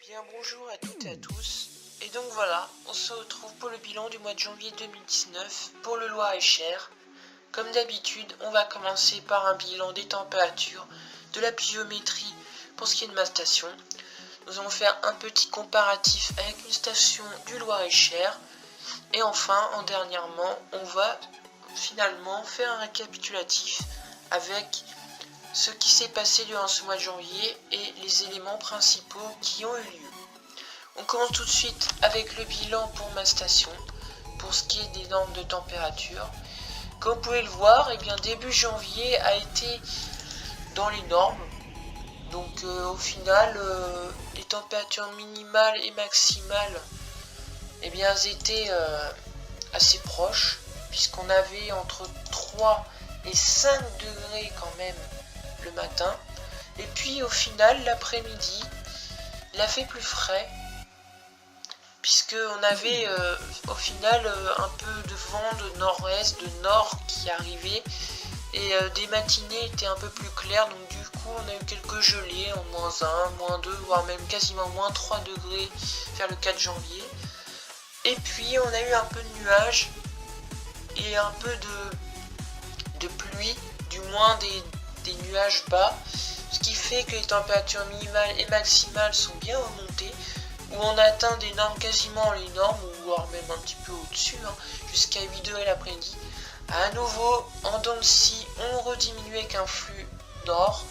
Bien bonjour à toutes et à tous, et donc voilà, on se retrouve pour le bilan du mois de janvier 2019 pour le Loir-et-Cher. Comme d'habitude, on va commencer par un bilan des températures, de la pluviométrie pour ce qui est de ma station. Nous allons faire un petit comparatif avec une station du Loir-et-Cher, et enfin, en dernièrement, on va finalement faire un récapitulatif avec ce qui s'est passé durant ce mois de janvier et les éléments principaux qui ont eu lieu. On commence tout de suite avec le bilan pour ma station, pour ce qui est des normes de température. Comme vous pouvez le voir, début janvier a été dans les normes. Donc au final, les températures minimales et maximales elles étaient assez proches, puisqu'on avait entre 3 et 5 degrés quand même le matin, et puis au final l'après-midi il a fait plus frais, puisque on avait au final un peu de vent de nord-est, de nord qui arrivait, et des matinées étaient un peu plus claires, donc du coup on a eu quelques gelées en -1, -2, voire même quasiment -3 degrés vers le 4 janvier. Et puis on a eu un peu de nuages et un peu de pluie, du moins des nuages bas, ce qui fait que les températures minimales et maximales sont bien remontées, où on atteint des normes quasiment les normes, ou voire même un petit peu au-dessus, jusqu'à 8 degrés l'après-midi. À nouveau, en dents de scie, on rediminue avec un flux nord,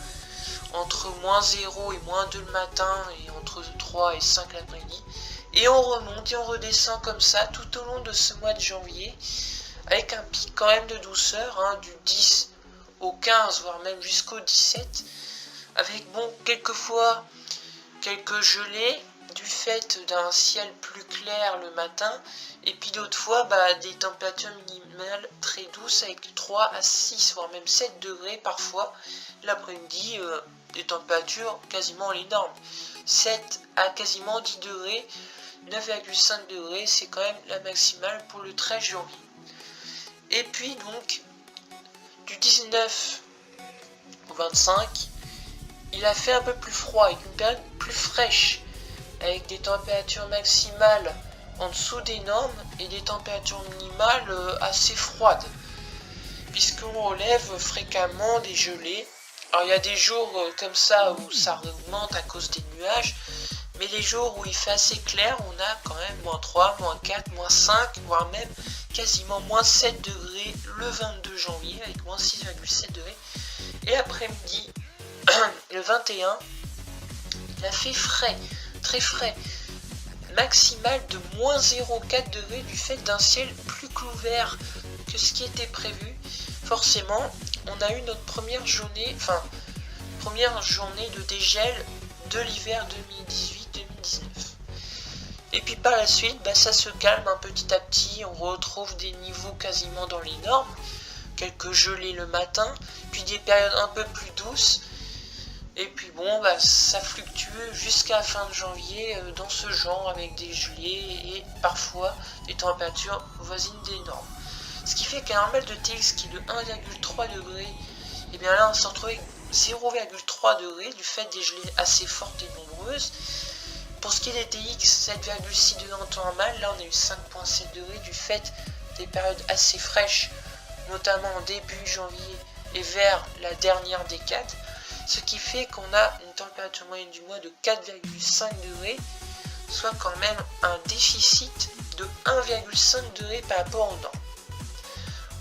entre -0 et -2 le matin, et entre 3 et 5 l'après-midi. Et on remonte et on redescend comme ça tout au long de ce mois de janvier, avec un pic quand même de douceur, du 10 au 15, voire même jusqu'au 17, avec quelquefois quelques gelées du fait d'un ciel plus clair le matin, et puis d'autres fois des températures minimales très douces avec 3 à 6, voire même 7 degrés parfois. L'après-midi, des températures quasiment les normes, 7 à quasiment 10 degrés, 9,5 degrés, c'est quand même la maximale pour le 13 janvier. Et puis donc, du 19 au 25, il a fait un peu plus froid, avec une période plus fraîche, avec des températures maximales en dessous des normes et des températures minimales assez froides, puisqu'on relève fréquemment des gelées. Alors il y a des jours comme ça où ça remonte à cause des nuages, mais les jours où il fait assez clair, on a quand même -3, -4, -5, voire même quasiment -7 degrés le 22 janvier, avec -6,7 degrés. Et après-midi, le 21, il a fait frais, très frais, maximal de -0,4 degrés du fait d'un ciel plus couvert que ce qui était prévu. Forcément, on a eu notre première journée de dégel de l'hiver 2018-2019. Et puis par la suite, ça se calme petit à petit, on retrouve des niveaux quasiment dans les normes, quelques gelées le matin, puis des périodes un peu plus douces, et puis ça fluctue jusqu'à la fin de janvier dans ce genre, avec des gelées et parfois des températures voisines des normes. Ce qui fait qu'un normal de TX qui est de 1,3 degré, et bien là on se retrouve avec 0,3 degré du fait des gelées assez fortes et nombreuses. Pour ce qui est des TX, 7,6 degrés en temps normal, là on a eu 5,7 degrés du fait des périodes assez fraîches, notamment en début janvier et vers la dernière décade, ce qui fait qu'on a une température moyenne du mois de 4,5 degrés, soit quand même un déficit de 1,5 degré par rapport aux normes.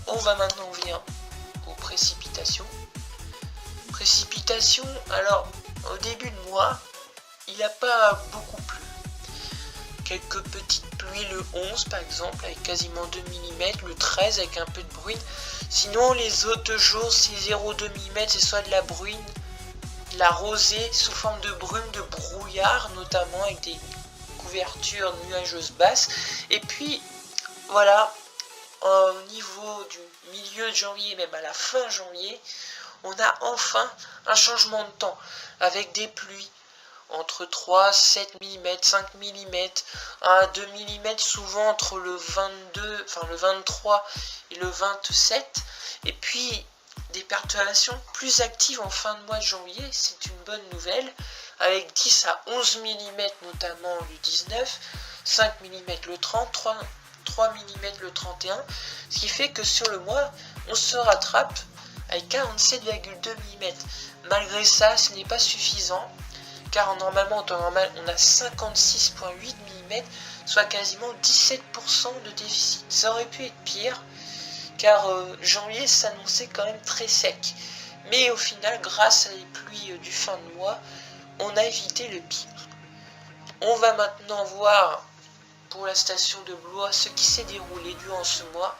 On va maintenant venir aux précipitations. Alors au début de mois, il n'a pas beaucoup plu. Quelques petites pluies le 11 par exemple, avec quasiment 2 mm, le 13 avec un peu de bruine. Sinon les autres jours, c'est 0,2 mm, c'est soit de la bruine, de la rosée sous forme de brume, de brouillard, notamment avec des couvertures nuageuses basses. Et puis voilà, au niveau du milieu de janvier, même à la fin janvier, on a enfin un changement de temps, avec des pluies entre 3, 7 mm, 5 mm, 1 à 2 mm, souvent entre le 23 et le 27, et puis des perturbations plus actives en fin de mois de janvier, c'est une bonne nouvelle, avec 10 à 11 mm notamment le 19, 5 mm le 30, 3 mm le 31, ce qui fait que sur le mois, on se rattrape avec 47,2 mm. Malgré ça, ce n'est pas suffisant, car normalement, en temps normal, on a 56,8 mm, soit quasiment 17% de déficit. Ça aurait pu être pire, car janvier s'annonçait quand même très sec. Mais au final, grâce à les pluies du fin de mois, on a évité le pire. On va maintenant voir pour la station de Blois ce qui s'est déroulé durant ce mois.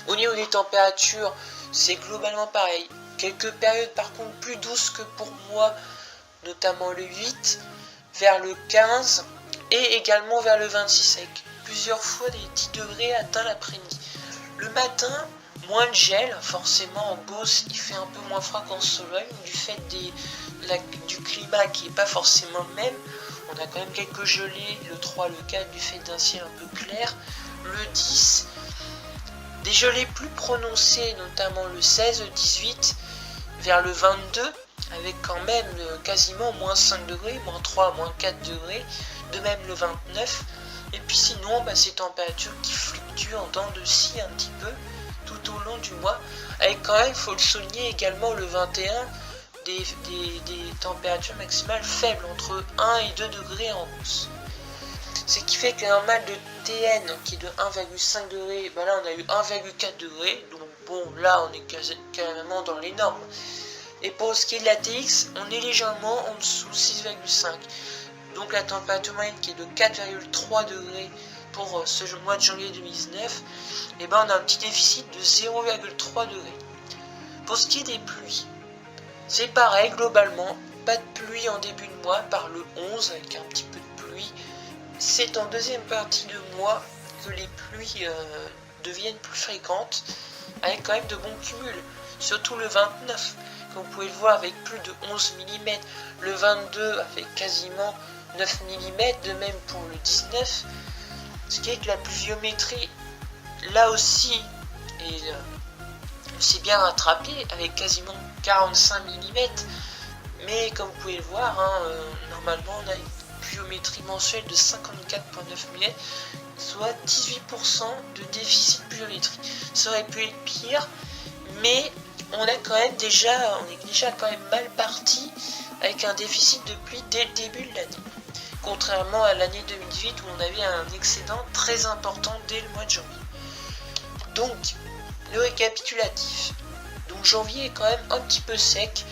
Au niveau des températures, c'est globalement pareil. Quelques périodes par contre plus douces que pour moi, notamment le 8, vers le 15 et également vers le 26 avec plusieurs fois des 10 degrés atteints l'après-midi. Le matin, moins de gel, forcément en Beauce il fait un peu moins froid qu'en Sologne du fait du climat qui n'est pas forcément le même. On a quand même quelques gelées, le 3, le 4 du fait d'un ciel un peu clair. Le 10, des gelées plus prononcées, notamment le 16, le 18, vers le 22, avec quand même quasiment moins 5 degrés, moins 3, moins 4 degrés, de même le 29. Et puis sinon, ces températures qui fluctuent en dents de scie un petit peu tout au long du mois, avec quand même, il faut le souligner également, le 21, des températures maximales faibles, entre 1 et 2 degrés en hausse. Ce qui fait qu'un normal de TN qui est de 1,5 degré, là on a eu 1,4 degré, donc bon, là on est carrément dans les normes. Et pour ce qui est de la TX, on est légèrement en dessous, 6,5. Donc la température moyenne qui est de 4,3 degrés pour ce mois de janvier 2019, on a un petit déficit de 0,3 degrés. Pour ce qui est des pluies, c'est pareil globalement, pas de pluie en début de mois, par le 11 avec un petit peu de pluie. C'est en deuxième partie de mois que les pluies deviennent plus fréquentes, avec quand même de bons cumuls, surtout le 29, comme vous pouvez le voir avec plus de 11 mm, le 22 avec quasiment 9 mm, de même pour le 19, ce qui est que la pluviométrie, là aussi, c'est bien rattrapé avec quasiment 45 mm, mais comme vous pouvez le voir, normalement on a une pluviométrie mensuelle de 54,9 mm, soit 18% de déficit pluviométrie. Ça aurait pu être pire, mais on est déjà quand même mal parti avec un déficit de pluie dès le début de l'année. Contrairement à l'année 2018 où on avait un excédent très important dès le mois de janvier. Donc, le récapitulatif. Donc janvier est quand même un petit peu sec.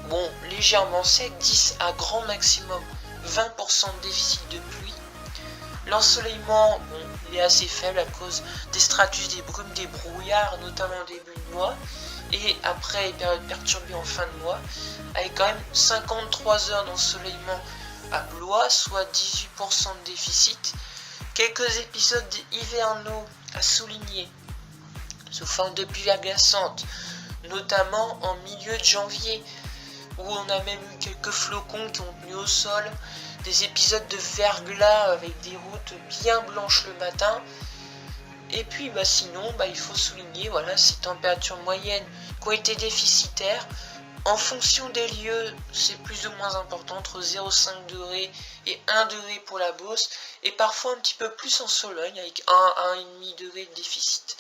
Bon, légèrement sec, 10 à grand maximum 20% de déficit de pluie. L'ensoleillement, il est assez faible à cause des stratus, des brumes, des brouillards, notamment au début de mois. Et après les périodes perturbées en fin de mois, avec quand même 53 heures d'ensoleillement à Blois, soit 18% de déficit. Quelques épisodes hivernaux à souligner, sous forme de pluie verglaçante, notamment en milieu de janvier, où on a même eu quelques flocons qui ont tenu au sol, des épisodes de verglas avec des routes bien blanches le matin. Et puis sinon, il faut souligner ces températures moyennes qui ont été déficitaires. En fonction des lieux, c'est plus ou moins important, entre 0,5 degrés et 1 degré pour la Beauce, et parfois un petit peu plus en Sologne, avec 1 à 1,5 degré de déficit.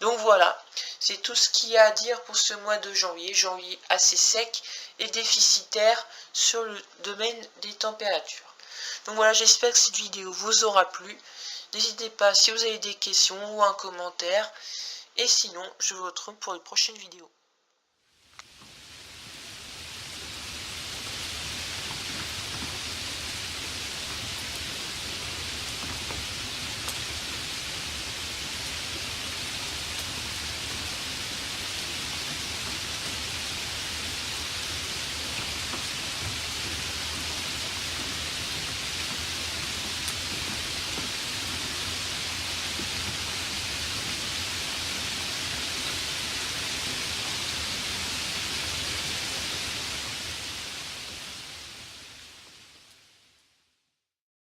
Donc voilà, c'est tout ce qu'il y a à dire pour ce mois de janvier. Janvier assez sec et déficitaire sur le domaine des températures. Donc voilà, j'espère que cette vidéo vous aura plu. N'hésitez pas si vous avez des questions ou un commentaire. Et sinon, je vous retrouve pour une prochaine vidéo.